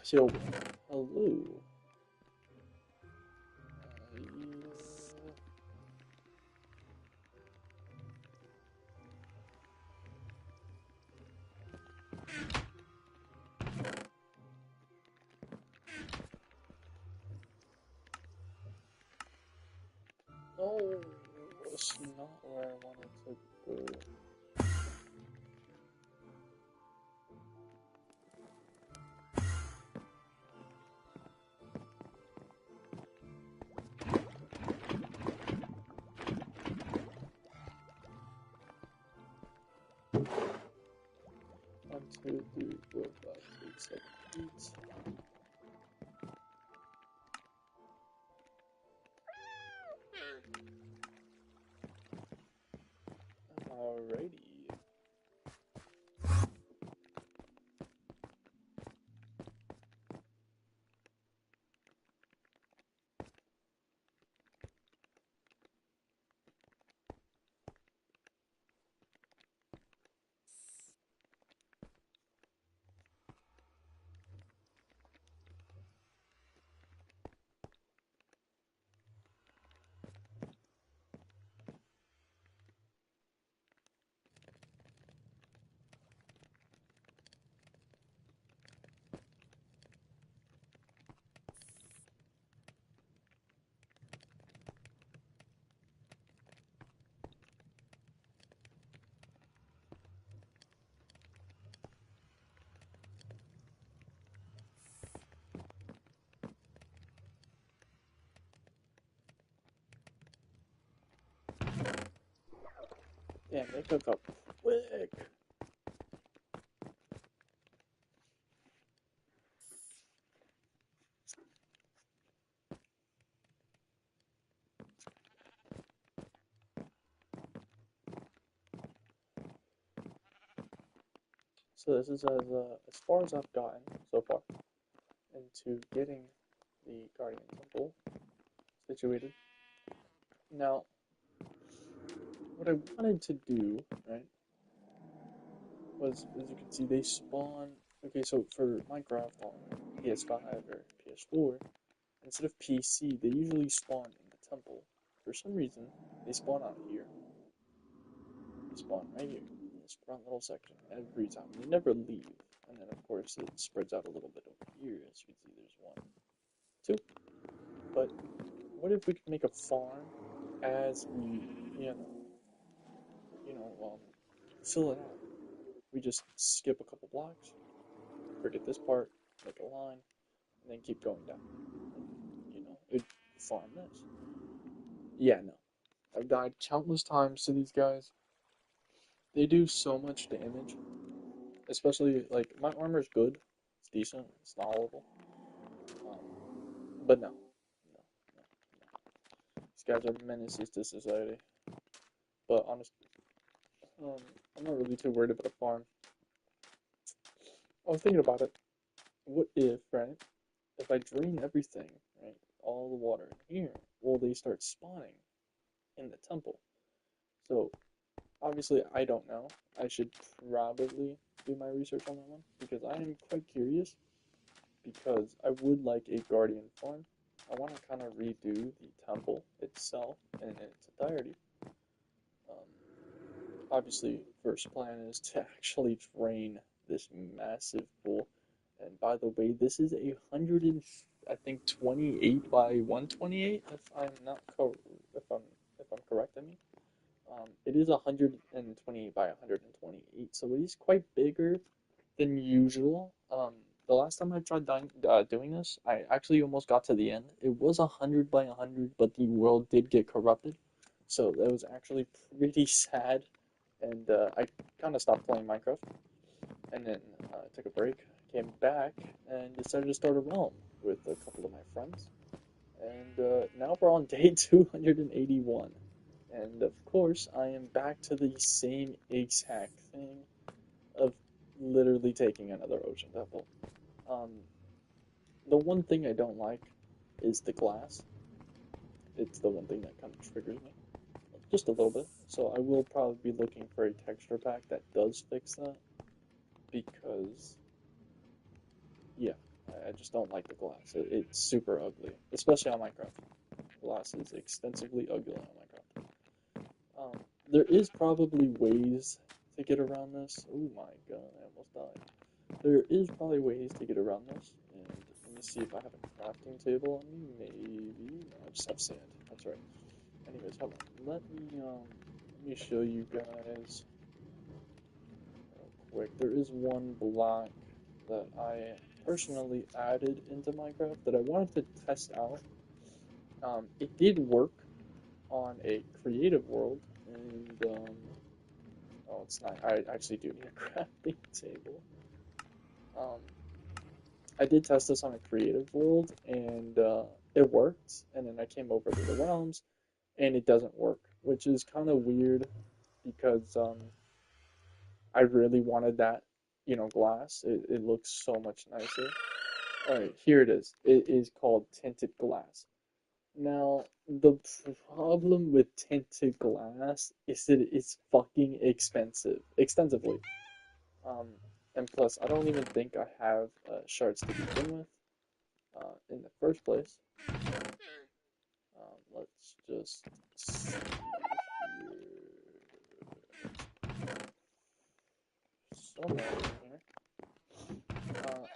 So, hello. No, it's not where I wanted to go. One, two, three, four, five, six, seven, eight. Alrighty. Damn, they took up quick. So this is as far as I've gotten so far into getting the Guardian Temple situated. Now, what I wanted to do, right, was, as you can see, they spawn. Okay, so for Minecraft on PS5 or PS4, instead of PC, they usually spawn in the temple. For some reason, they spawn out here. They spawn right here, in this front little section, every time. They never leave. And then, of course, it spreads out a little bit over here. As you can see, there's one, two. But what if we could make a farm as we, you know, fill it out? We just skip a couple blocks, forget this part, make a line, and then keep going down. It farm this. Yeah, no. I've died countless times to these guys. They do so much damage. Especially, like, my armor's good. It's decent. It's not horrible. Um, but no. No, no, no. These guys are menaces to society. But honestly, I'm not really too worried about a farm. I was thinking about it. What if, right? If I drain everything, right? All the water in here, will they start spawning in the temple? So, obviously, I don't know. I should probably do my research on that one because I am quite curious. Because I would like a guardian farm. I want to kind of redo the temple itself in its entirety. Um, Obviously, first plan is to actually drain this massive pool. And by the way, this is a hundred and I think 28 by 128. If I'm not if I'm correct, I mean. It is 128 by 128, so it is quite bigger than usual. The last time I tried doing this, I actually almost got to the end. It was 100 by 100, but the world did get corrupted, so that was actually pretty sad. And I kind of stopped playing Minecraft, and then took a break, came back, and decided to start a realm with a couple of my friends. And now we're on day 281. And of course, I am back to the same exact thing of literally taking another ocean temple. Um, the one thing I don't like is the glass. It's the one thing that kind of triggers me, just a little bit. So I will probably be looking for a texture pack that does fix that because, yeah, I just don't like the glass. It's super ugly, especially on Minecraft. Glass is extensively ugly on Minecraft. There is probably ways to get around this. Oh my god, I almost died. There is probably ways to get around this, and let me see if I have a crafting table on me. Maybe. No, I just have sand. That's right. Anyways, hold on. Let me show you guys real quick. There is one block that I personally added into Minecraft that I wanted to test out. It did work on a creative world, and oh, it's not. I actually do need a crafting table. Um, I did test this on a creative world, and it worked. And then I came over to the realms, and it doesn't work, which is kind of weird because I really wanted that, glass. It looks so much nicer. All right, here it is. It is called tinted glass. Now, the problem with tinted glass is that it's fucking extensively. Um, and plus, I don't even think I have shards to begin with in the first place. Let's just see here. Somewhere in here.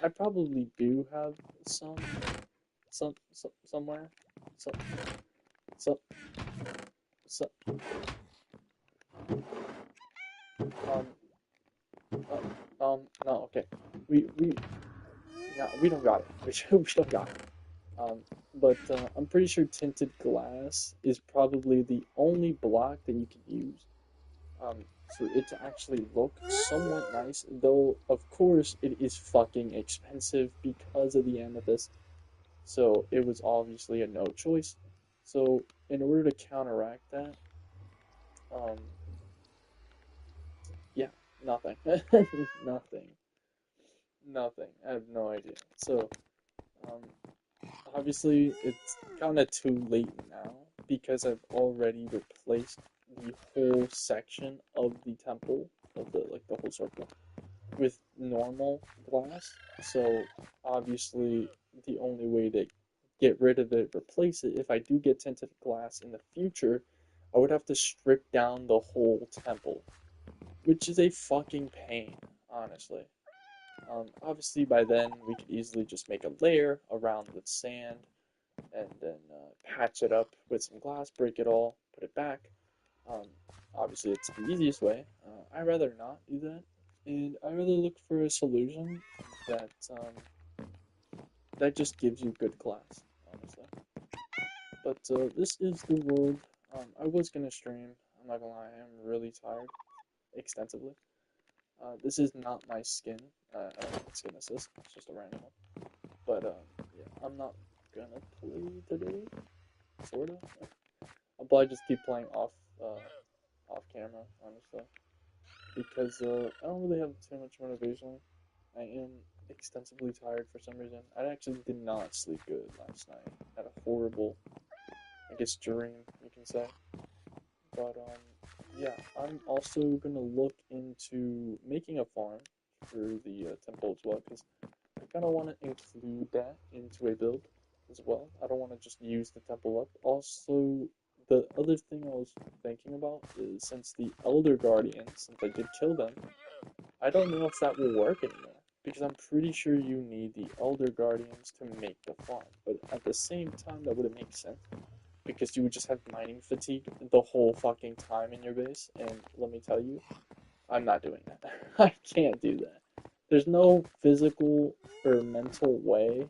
I probably do have somewhere. Some, some, some, um, no, okay. We, no, we don't got it. We don't got it. But I'm pretty sure tinted glass is probably the only block that you can use for it to actually look somewhat nice. Though, of course, it is fucking expensive because of the amethyst. So it was obviously a no choice. So in order to counteract that, um, yeah, nothing, nothing, nothing. I have no idea. So um, obviously, it's kind of too late now because I've already replaced the whole section of the temple of the whole circle with normal glass. So obviously, the only way to get rid of it, replace it, if I do get tinted glass in the future, I would have to strip down the whole temple, which is a fucking pain, honestly. Obviously, by then we could easily just make a layer around with sand and then patch it up with some glass, break it all, put it back. Um, Obviously, it's the easiest way. I'd rather not do that, and I'd rather look for a solution that that just gives you good glass, honestly. But this is the world. I was gonna stream. I'm not gonna lie, I'm really tired, extensively. This is not my skin. I don't know what skin this is. It's just a random one. But yeah, I'm not gonna play today. Sorta. I'll probably just keep playing off camera, honestly, because I don't really have too much motivation. I am extensively tired for some reason. I actually did not sleep good last night. I had a horrible, I guess, dream, you can say. But yeah, I'm also gonna look into making a farm for the temple as well, because I kind of want to include that into a build as well. I don't want to just use the temple up. Also, the other thing I was thinking about is since the Elder Guardians, since I did kill them, I don't know if that will work anymore. Because I'm pretty sure you need the Elder Guardians to make the farm. But at the same time, that wouldn't make sense. Because you would just have mining fatigue the whole fucking time in your base. And let me tell you, I'm not doing that. I can't do that. There's no physical or mental way.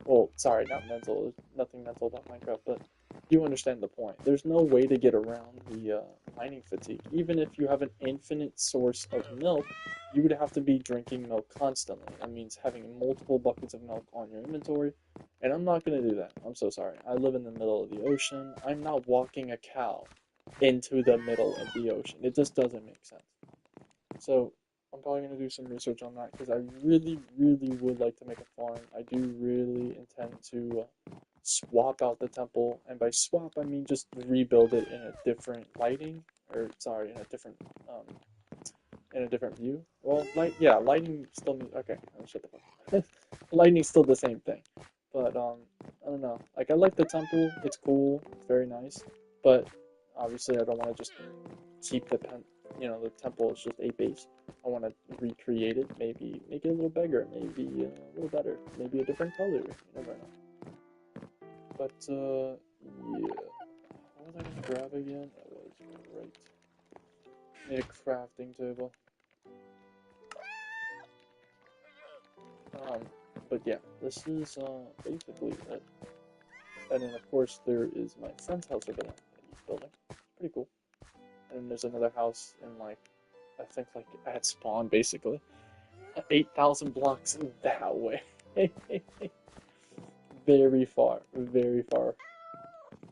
Well, sorry, not mental. There's nothing mental about Minecraft, but you understand the point. There's no way to get around the mining fatigue. Even if you have an infinite source of milk, you would have to be drinking milk constantly. That means having multiple buckets of milk on your inventory, and I'm not going to do that. I'm so sorry. I live in the middle of the ocean. I'm not walking a cow into the middle of the ocean. It just doesn't make sense. So I'm probably going to do some research on that because I really, really would like to make a farm. I do really intend to swap out the temple, and by swap I mean just rebuild it in a different lighting or sorry, in a different view. Well, yeah, lightning still means okay. Shut the fuck. Lightning's still the same thing, but I don't know. Like I like the temple. It's cool. It's very nice, but obviously I don't want to just keep the temple is just a base. I want to recreate it. Maybe make it a little bigger. Maybe a little better. Maybe a different color. You never know. But yeah. What was I gonna grab again? That was right. Need a crafting table. Um, but yeah, this is basically it. And then of course there is my friend's house over there that he's building. Pretty cool. And then there's another house in like I think like at spawn basically. 8,000 blocks that way. Very far, very far.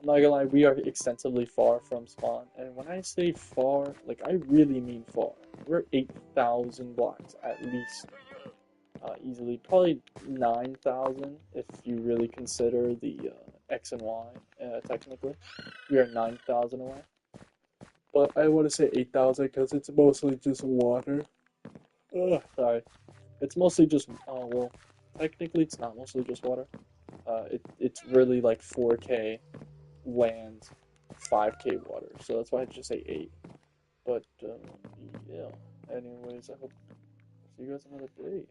I'm not gonna lie, we are extensively far from spawn. And when I say far, like I really mean far. We're 8,000 blocks at least. Easily, probably 9,000 if you really consider the X and Y, technically. We are 9,000 away. But I want to say 8,000 because it's mostly just water. Ugh, sorry. It's mostly just, well, technically it's not mostly just water. It's really like 4K land, 5K water. So that's why I just say 8. But, yeah. Anyways, I hope to see you guys another day.